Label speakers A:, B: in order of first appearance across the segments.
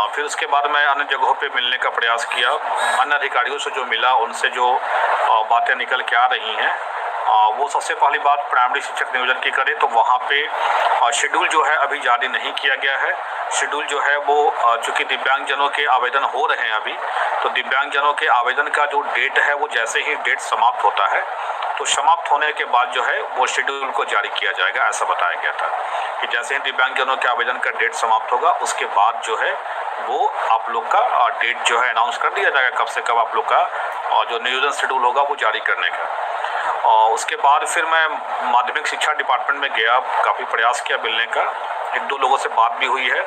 A: फिर उसके बाद मैं अन्य जगहों पे मिलने का प्रयास किया। अन्य अधिकारियों से जो मिला, उनसे जो बातें निकल के आ रही हैं, वो सबसे पहली बात प्राइमरी शिक्षक नियोजन की करें तो वहाँ पे शेड्यूल जो है अभी जारी नहीं किया गया है। शेड्यूल जो है वो चूँकि दिव्यांगजनों के आवेदन हो रहे हैं अभी, तो दिव्यांगजनों के आवेदन का जो डेट है वो जैसे ही डेट समाप्त होता है तो समाप्त होने के बाद जो है वो शेड्यूल को जारी किया जाएगा, ऐसा बताया गया था कि जैसे ही दिव्यांगजनों के आवेदन का डेट समाप्त होगा उसके बाद जो है वो आप लोग का डेट जो है अनाउंस कर दिया जाएगा, कब से कब आप लोग का जो नियोजन शेड्यूल होगा वो जारी करने का। और उसके बाद फिर मैं माध्यमिक शिक्षा डिपार्टमेंट में गया, काफ़ी प्रयास किया मिलने का। एक दो लोगों से बात भी हुई है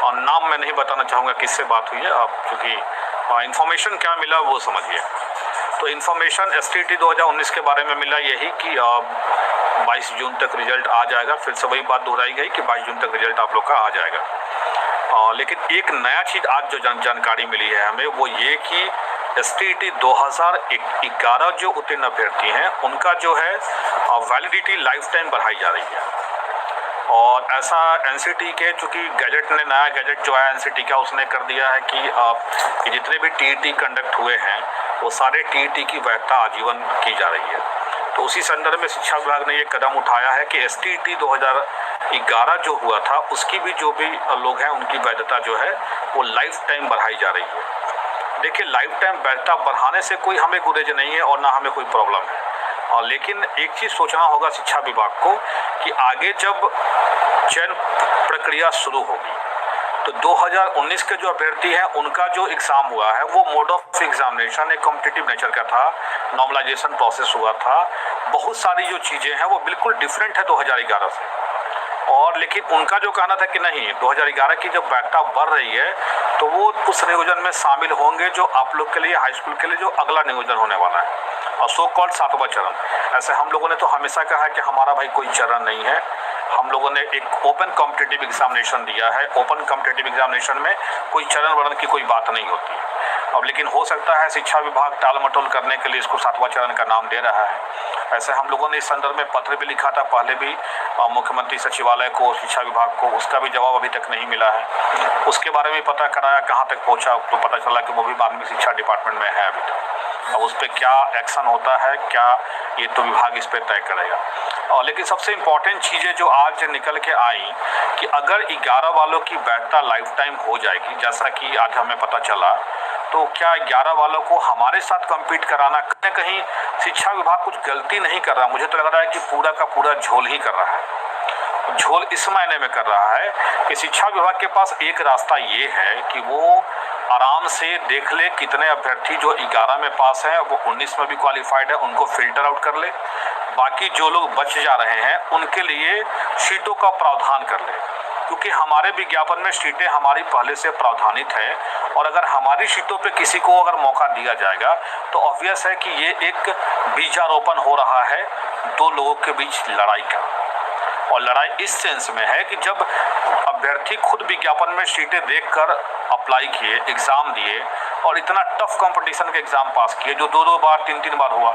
A: और नाम मैं नहीं बताना चाहूँगा किससे बात हुई है, आप चूँकि इन्फॉर्मेशन क्या मिला वो समझिए। तो इन्फॉर्मेशन STT 2019 के बारे में मिला यही कि 22 जून तक रिजल्ट आ जाएगा। फिर से वही बात दोहराई गई कि 22 जून तक रिजल्ट आप लोग का आ जाएगा। लेकिन एक नया चीज़ आज जो जानकारी मिली है हमें वो ये कि STT 2011 जो उत्तीर्ण अभ्यर्थी हैं उनका जो है वैलिडिटी लाइफ टाइम बढ़ाई जा रही है। और ऐसा NCT के चूँकि गैजेट ने नया गैजेट जो है NCT का उसने कर दिया है कि जितने भी TET कंडक्ट हुए हैं वो सारे TET की वैधता आजीवन की जा रही है। तो उसी संदर्भ में शिक्षा विभाग ने ये कदम उठाया है कि STT 2011 जो हुआ था उसकी भी जो भी लोग हैं उनकी वैधता जो है वो लाइफ टाइम बढ़ाई जा रही है। देखिए, लाइफ टाइम वैधता बढ़ाने से कोई हमें गुरेज नहीं है और ना हमें कोई प्रॉब्लम है। लेकिन एक चीज़ सोचना होगा शिक्षा विभाग को कि आगे जब चयन प्रक्रिया शुरू होगी तो 2019 के जो अभ्यर्थी हैं उनका जो एग्ज़ाम हुआ है वो मोड ऑफ एग्जामिनेशन एक कॉम्पिटिटिव नेचर का था, नॉर्मलाइजेशन प्रोसेस हुआ था। बहुत सारी जो चीज़ें हैं वो बिल्कुल डिफरेंट है 2011 से। और लेकिन उनका जो कहना था कि नहीं, 2011 की जब वैधता बढ़ रही है तो वो उस नियोजन में शामिल होंगे जो आप लोग के लिए हाई स्कूल के लिए जो अगला नियोजन होने वाला है और सो कॉल्ड 7वां चरण। ऐसे हम लोगों ने तो हमेशा कहा है कि हमारा भाई कोई चरण नहीं है। हम लोगों ने एक ओपन कॉम्पिटिटिव एग्जामिनेशन दिया है। ओपन कॉम्पिटिटिव एग्जामिनेशन में कोई चरण वरण की कोई बात नहीं होती है। अब लेकिन हो सकता है शिक्षा विभाग टाल मटोल करने के लिए इसको 7वां चरण का नाम दे रहा है। ऐसे हम लोगों ने इस संदर्भ में पत्र भी लिखा था पहले भी मुख्यमंत्री सचिवालय को, शिक्षा विभाग को, उसका भी जवाब अभी तक नहीं मिला है। उसके बारे में पता कराया, कहाँ तक पहुँचा तो पता चला कि वो भी माध्यमिक शिक्षा डिपार्टमेंट में है अभी तक। अब उस पर क्या एक्शन होता है, क्या ये तो विभाग इस पर तय करेगा। लेकिन सबसे इम्पॉर्टेंट चीज़ें जो आज निकल के आई कि अगर 11 वालों की वैधता लाइफ टाइम हो जाएगी, जैसा कि आज हमें पता चला, तो क्या 11 वालों को हमारे साथ कम्पीट कराना कहीं न कहीं शिक्षा विभाग कुछ गलती नहीं कर रहा। मुझे तो लग रहा है कि पूरा का पूरा झोल ही कर रहा है। झोल इस मायने में कर रहा है कि शिक्षा विभाग के पास एक रास्ता ये है कि वो आराम से देख ले कितने अभ्यर्थी जो 11 में पास हैं वो 19 में भी क्वालिफाइड है, उनको फिल्टर आउट कर ले। बाकी जो लोग बच जा रहे हैं उनके लिए सीटों का प्रावधान कर ले, क्योंकि हमारे विज्ञापन में सीटें हमारी पहले से प्रावधानित हैं। और अगर हमारी सीटों पे किसी को अगर मौका दिया जाएगा तो ऑब्वियस है कि ये एक बीजारोपण हो रहा है दो लोगों के बीच लड़ाई का। और लड़ाई इस सेंस में है कि जब अभ्यर्थी खुद विज्ञापन में सीटें देखकर अप्लाई किए, एग्ज़ाम दिए और इतना टफ कंपटीशन के एग्ज़ाम पास किए जो 2-2 बार 3-3 बार हुआ,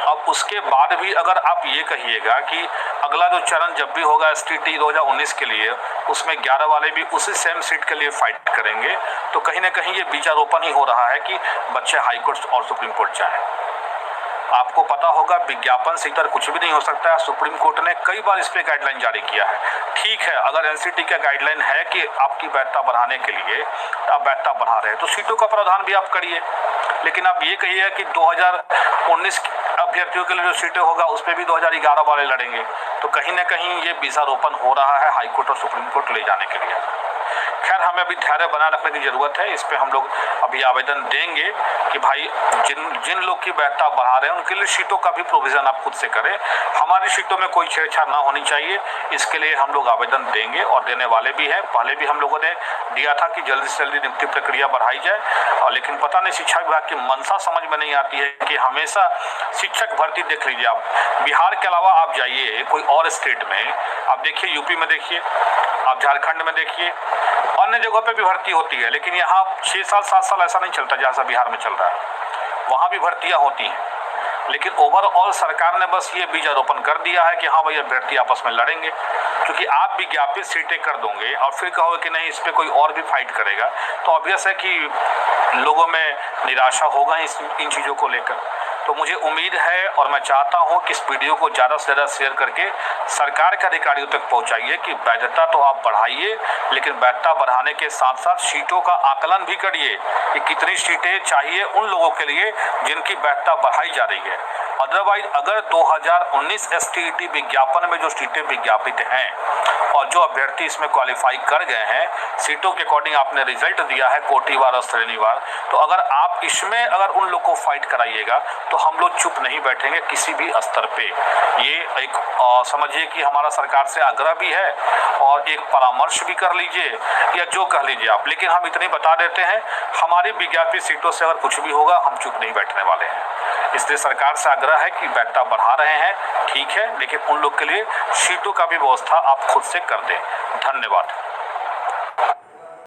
A: अब उसके बाद भी अगर आप ये कहिएगा कि अगला जो चरण जब भी होगा STT 2019 के लिए उसमें 11 वाले भी उसी सेम सीट के लिए फाइट करेंगे, तो कहीं ना कहीं ये बीजारोपण ही हो रहा है कि बच्चे हाई कोर्ट और सुप्रीम कोर्ट जाएं। आपको पता होगा विज्ञापन से इतर कुछ भी नहीं हो सकता है। सुप्रीम कोर्ट ने कई बार इस पर गाइडलाइन जारी किया है। ठीक है, अगर NCT का गाइडलाइन है कि आपकी वैधता बढ़ाने के लिए आप वैधता बढ़ा रहे हैं तो सीटों का प्रावधान भी आप करिए। लेकिन आप ये कहिए कि 2019 अभ्यर्थियों के लिए जो सीटें होगा उस पर भी 2011 वाले लड़ेंगे, तो कहीं ना कहीं ये बीजारोपण हो रहा है हाईकोर्ट और सुप्रीम कोर्ट ले जाने के लिए। खैर, हमें अभी धैर्य बनाए रखने की जरूरत है। इस पे हम लोग अभी आवेदन देंगे कि भाई जिन लोग की वैधता बढ़ा रहे हैं उनके लिए सीटों का भी प्रोविजन आप खुद से करें। हमारी सीटों में कोई छेड़छाड़ ना होनी चाहिए, इसके लिए हम लोग आवेदन देंगे और देने वाले भी हैं। पहले भी हम लोगों ने दिया था कि जल्दी से जल्दी नियुक्ति प्रक्रिया बढ़ाई जाए, लेकिन पता नहीं शिक्षा विभाग की मंशा समझ में नहीं आती है कि हमेशा शिक्षक भर्ती देख लीजिए आप, बिहार के अलावा आप जाइए कोई और स्टेट में, आप देखिए यूपी में देखिए, आप झारखंड में देखिए, अन्य जगहों पे भी भर्ती होती है, लेकिन यहाँ 6 साल 7 साल ऐसा नहीं चलता जैसा बिहार में चल रहा है। वहाँ भी भर्तियाँ होती हैं लेकिन ओवरऑल सरकार ने बस ये बीजारोपण कर दिया है कि हाँ भाई अभ्यर्थी आपस में लड़ेंगे, क्योंकि आप विज्ञापित सीटें कर दोगे और फिर कहोगे कि नहीं इस पर कोई और भी फाइट करेगा, तो ऑब्वियस है कि लोगों में निराशा होगा इन चीज़ों को लेकर। तो मुझे उम्मीद है और मैं चाहता हूं कि इस वीडियो को ज़्यादा से ज़्यादा शेयर करके सरकार के अधिकारियों तक पहुंचाइए कि वैधता तो आप बढ़ाइए, लेकिन वैधता बढ़ाने के साथ साथ सीटों का आकलन भी करिए कि कितनी सीटें चाहिए उन लोगों के लिए जिनकी वैधता बढ़ाई जा रही है। अदरवाइज अगर 2019 STET विज्ञापन में जो सीटें विज्ञापित हैं और जो अभ्यर्थी इसमें क्वालिफाई कर गए हैं, सीटों के अकॉर्डिंग आपने रिजल्ट दिया है कोटिवार और श्रेणीवार, तो अगर आप इसमें अगर उन लोग को फाइट कराइएगा तो हम लोग चुप नहीं बैठेंगे किसी भी स्तर पे। ये एक समझिए कि हमारा सरकार से आग्रह भी है और एक परामर्श भी कर लीजिए या जो कह लीजिए आप, लेकिन हम इतनी बता देते हैं हमारी विज्ञापित सीटों से अगर कुछ भी होगा हम चुप नहीं बैठने वाले हैं। इसलिए सरकार से आग्रह है कि वैधता बढ़ा रहे हैं ठीक है, लेकिन उन लोग के लिए सीटों का भी व्यवस्था आप खुद से कर दें। धन्यवाद।